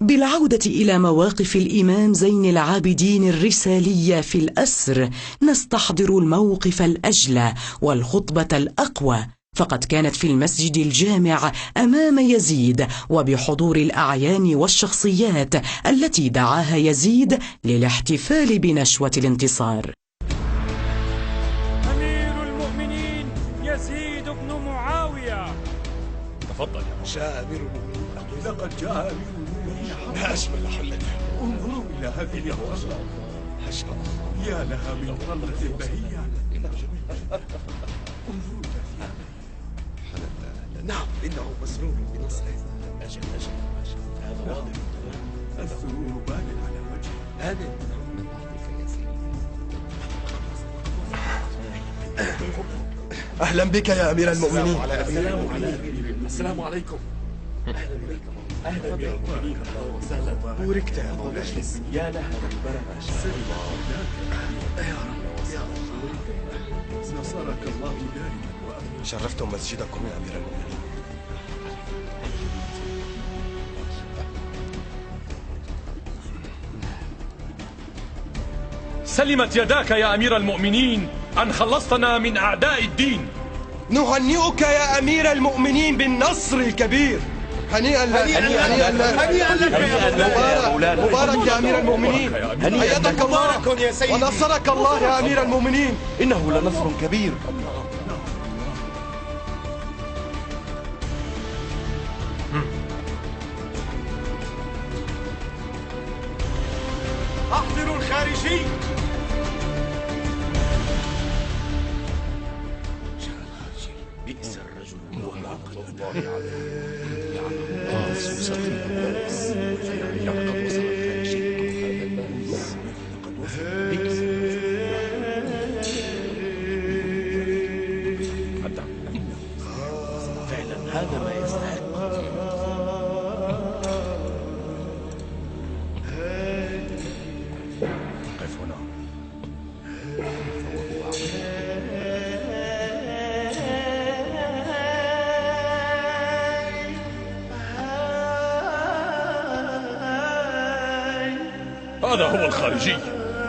بالعودة إلى مواقف الإمام زين العابدين الرسالية في الأسر، نستحضر الموقف الأجلى والخطبة الأقوى، فقد كانت في المسجد الجامع أمام يزيد وبحضور الأعيان والشخصيات التي دعاها يزيد للاحتفال بنشوة الانتصار. أمير المؤمنين يزيد بن معاوية. تفضل يا جاء أمير المؤمنين. لقد جاء أمير المؤمنين. ما أجمل حلته. انظروا إلى هذه الرجل، يا لها من طلة بهية. انظروا إلى نعم، إنه مسرور بنصره. أجل هذا واضح. السرور بان على وجهه. آمين من بعضك يا سيدي. أهلا بك يا أمير المؤمنين. السلام عليكم. أهلا بك. بوركت يا مولاي. يا لها من بركة. يا رب. نصرك الله دائما وأبدا. شرفتم مسجدكم يا أمير المؤمنين. سلمت يداك يا أمير المؤمنين أن خلصتنا من أعداء الدين. نهنئك يا أمير المؤمنين بالنصر الكبير. هنيئا لك. هنيئا لك يا مولانا. مبارك يا أمير المؤمنين. أيدك الله ونصرك الله يا أمير المؤمنين. إنه لنصر كبير. أحضروا الخارجي. بئس الرجل ولعنة الله عليه. لعن الله سوسة الناس. لقد وصل الخارجي هذا الناس. لقد وصل. بئس فعلا هذا ما يستحق. قف هنا. هذا هو الخارجي.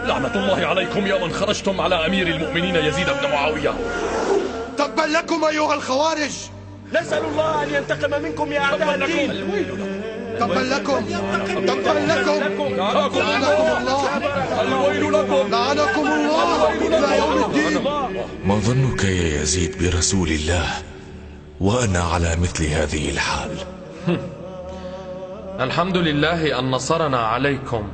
لعنة الله عليكم يا من خرجتم على أمير المؤمنين يزيد بن معاوية. تبا لكم أيها الخوارج. نسأل الله أن ينتقم منكم يا أعداء الدين. تبا لكم. تبا لكم. لعنكم الله. الويل لكم. لعنكم الله إلى يوم الدين. ما ظنك يا يزيد برسول الله وأنا على مثل هذه الحال؟ الحمد لله أن نصرنا عليكم.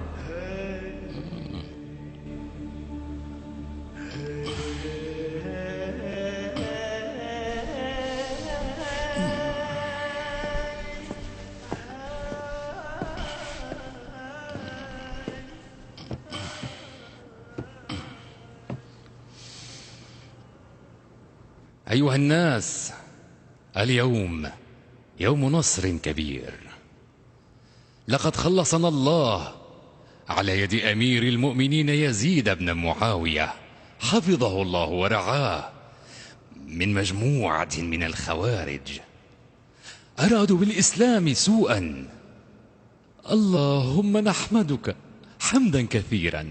أيها الناس، اليوم يوم نصر كبير. لقد خلصنا الله على يد أمير المؤمنين يزيد بن معاوية حفظه الله ورعاه من مجموعة من الخوارج أرادوا بالإسلام سوءا. اللهم نحمدك حمدا كثيرا.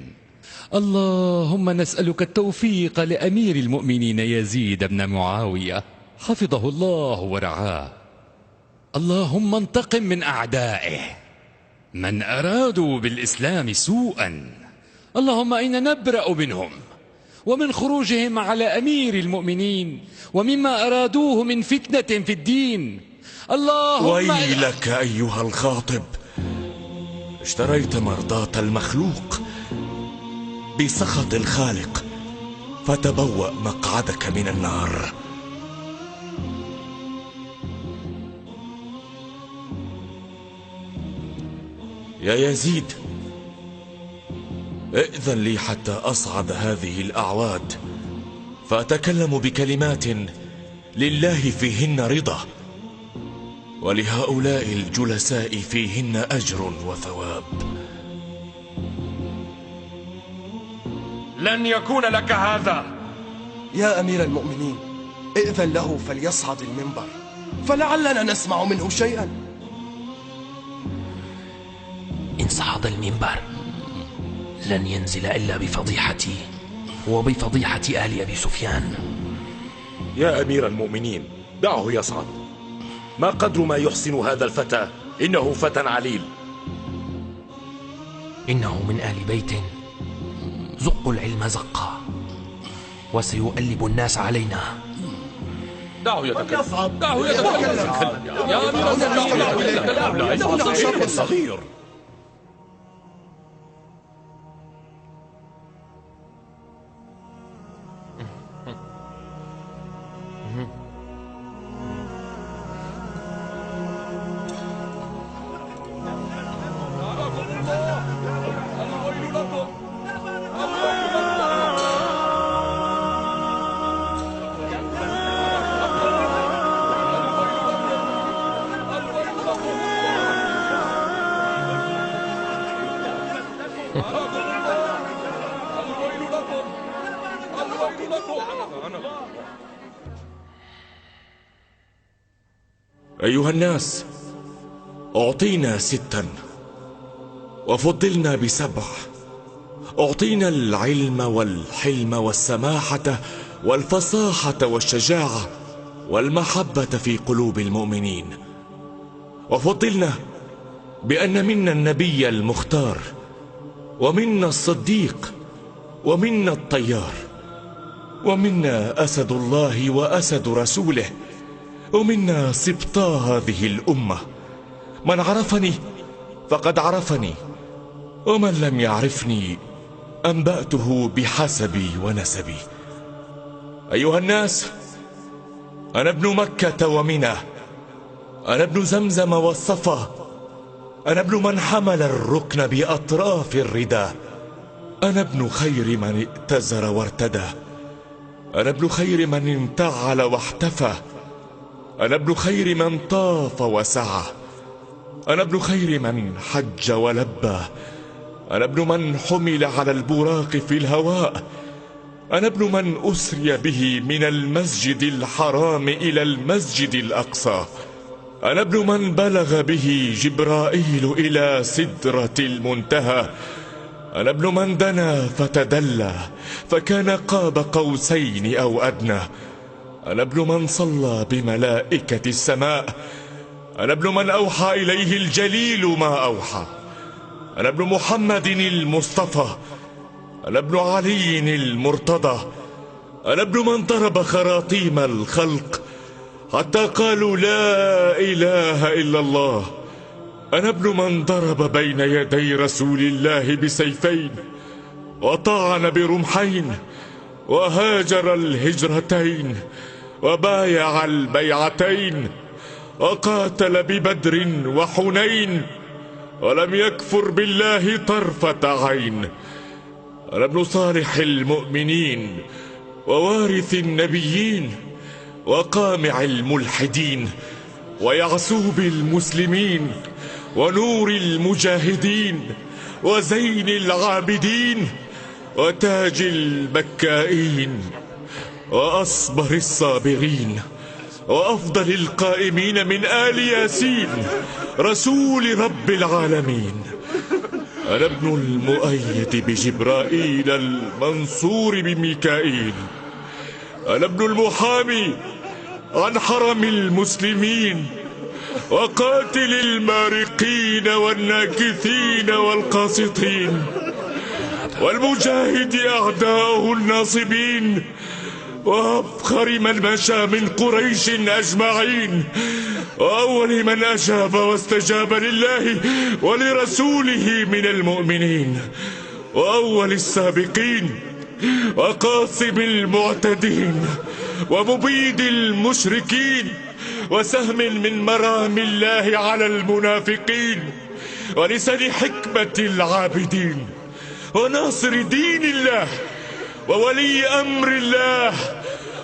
اللهم نسألك التوفيق لأمير المؤمنين يزيد بن معاوية حفظه الله ورعاه. اللهم انتقم من أعدائه من أرادوا بالإسلام سوءا. اللهم إنا نبرأ منهم ومن خروجهم على أمير المؤمنين ومما أرادوه من فتنة في الدين. اللهم ويلك أيها الخاطب، اشتريت مرضاة المخلوق بسخط الخالق، فتبوأ مقعدك من النار. يا يزيد، ائذن لي حتى أصعد هذه الأعواد فأتكلم بكلمات لله فيهن رضا، ولهؤلاء الجلساء فيهن أجر وثواب. لن يكون لك هذا. يا أمير المؤمنين، ائذن له فليصعد المنبر فلعلنا نسمع منه شيئا. إن صعد المنبر لن ينزل إلا بفضيحتي وبفضيحة آل أبي سفيان. يا أمير المؤمنين، دعه يصعد. ما قدر ما يحسن هذا الفتى؟ إنه فتى عليل. إنه من آل بيت زقوا العلم زقا وسيؤلب الناس علينا. دعه يتكلم. دعه يتكلم. يا أمير المؤمنين، شاب صغير. أيها الناس، أعطينا 6 وفضلنا ب7. أعطينا العلم والحلم والسماحة والفصاحة والشجاعة والمحبة في قلوب المؤمنين، وفضلنا بأن منا النبي المختار، ومنا الصديق، ومنا الطيار، ومنا أسد الله وأسد رسوله، ومنا سبطا هذه الأمة. من عرفني فقد عرفني، ومن لم يعرفني أنبأته بحسبي ونسبي. أيها الناس، أنا ابن مكة ومنى، أنا ابن زمزم والصفا، أنا ابن من حمل الركن بأطراف الردى، أنا ابن خير من ائتزر وارتدى، أنا ابن خير من انتعل واحتفى، أنا ابن خير من طاف وسعى، أنا ابن خير من حج ولبى، أنا ابن من حمل على البراق في الهواء، أنا ابن من أسري به من المسجد الحرام إلى المسجد الأقصى، أنا ابن من بلغ به جبرائيل إلى سدرة المنتهى، أنا ابن من دنا فتدلى فكان قاب قوسين أو أدنى، أنا ابن من صلى بملائكة السماء، أنا ابن من أوحى إليه الجليل ما أوحى، أنا ابن محمد المصطفى، أنا ابن علي المرتضى، أنا ابن من ضرب خراطيم الخلق حتى قالوا لا إله إلا الله، أنا ابن من ضرب بين يدي رسول الله بسيفين، وطعن برمحين، وهاجر الهجرتين، وبايع البيعتين، وقاتل ببدر وحنين، ولم يكفر بالله طرفة عين. أنا ابن صالح المؤمنين، ووارث النبيين، وقامع الملحدين، ويعسوب المسلمين، ونور المجاهدين، وزين العابدين، وتاج البكائين، وأصبر الصابرين، وأفضل القائمين من آل ياسين رسول رب العالمين. أنا ابن المؤيد بجبرائيل المنصور بميكائيل، أنا ابن المحامي عن حرم المسلمين، وقاتل المارقين والناكثين والقاسطين، والمجاهد أعداءه الناصبين، وأفخر من مشى من قريش أجمعين، وأول من أجاب واستجاب لله ولرسوله من المؤمنين، وأول السابقين، وقاصم المعتدين، ومبيد المشركين، وسهم من مرام الله على المنافقين، ولسان حكمة العابدين، وناصر دين الله، وولي أمر الله،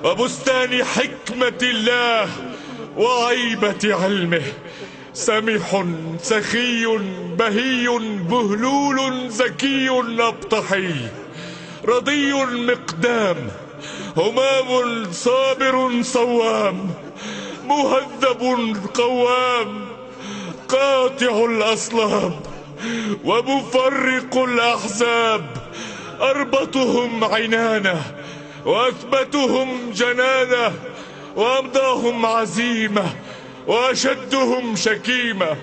وبستان حكمة الله، وعيبة علمه، سمح سخي بهي بهلول زكي أبطحي، رضي مقدام، همام صابر صوام، مهذب قوام، قاطع الأصلاب، ومفرق الأحزاب، أربطهم عنانة وأثبتهم جنانة، وأمضاهم عزيمة وأشدهم شكيمة.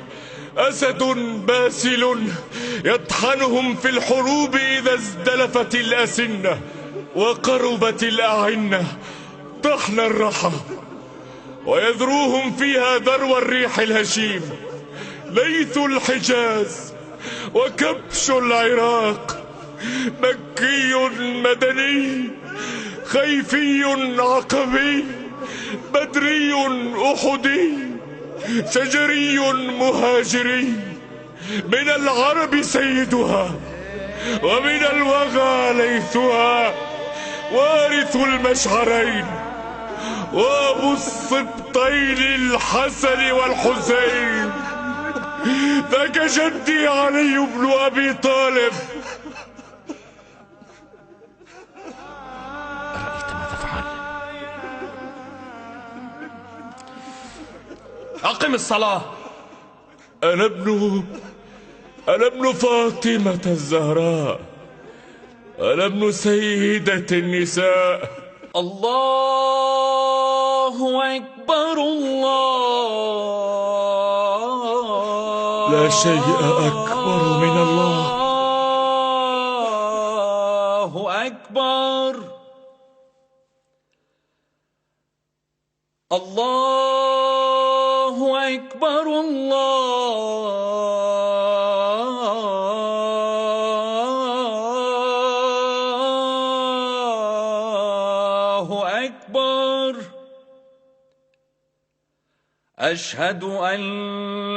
أسد باسل يطحنهم في الحروب إذا ازدلفت الأسنة وقربت الأعنة طحن الرحى، ويذروهم فيها ذرو الريح الهشيم. ليث الحجاز وكبش العراق، مكي مدني، خيفي عقبي، بدري أحدي، شجري مهاجري، من العرب سيدها ومن الوغى ليثها، وارث المشعرين وابو السبطين الحسن والحسين، ذاك جدي علي بن ابي طالب. أرأيت ما تفعل؟ أقم الصلاة. أنا ابن فاطمة الزهراء، أنا ابن سيدة النساء. الله أكبر الله، لا شيء أكبر من الله. الله أكبر، الله أكبر، الله أكبر. أشهد أن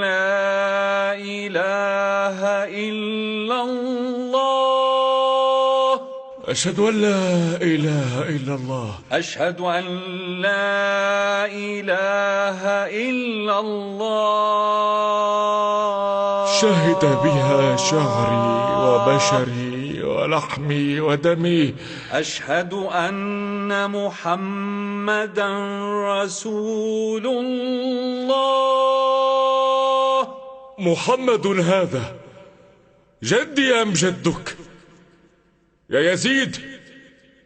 لا إله إلا الله، أشهد أن لا إله إلا الله، أشهد أن لا إله إلا الله. شهد بها شعري وبشري ولحمي ودمي. أشهد أن محمدا رسول الله. محمد هذا جدي أم جدك؟ يا يزيد،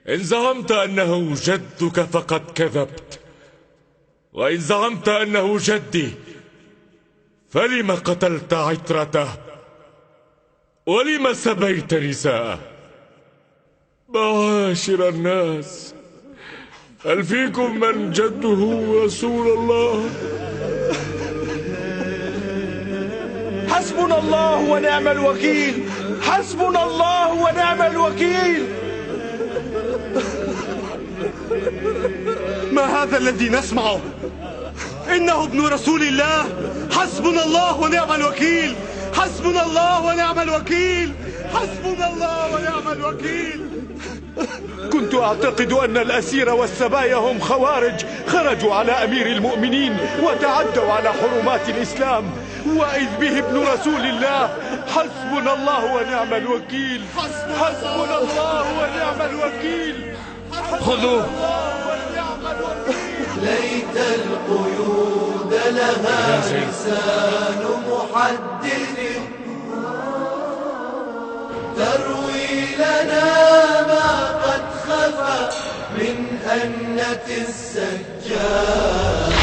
إن زعمت أنه جدك فقد كذبت، وإن زعمت أنه جدي فلم قتلت عترته ولم سبيت نساءه؟ معاشر الناس، هل فيكم من جده رسول الله؟ حسبنا الله ونعم الوكيل، حسبنا الله ونعم الوكيل. ما هذا الذي نسمعه؟ إنه ابن رسول الله. حسبنا الله ونعم الوكيل، حسبنا الله ونعم الوكيل، حسبنا الله ونعم الوكيل. كنت أعتقد أن الأسير والسبايا هم خوارج خرجوا على أمير المؤمنين وتعدوا على حرمات الإسلام، وإذ به ابن رسول الله. حسبنا الله ونعم الوكيل، حسبنا الله ونعم الوكيل. خذوه. ليت القيود لها لسان محدث تروي لنا ما قد خفى من أنة السجاد.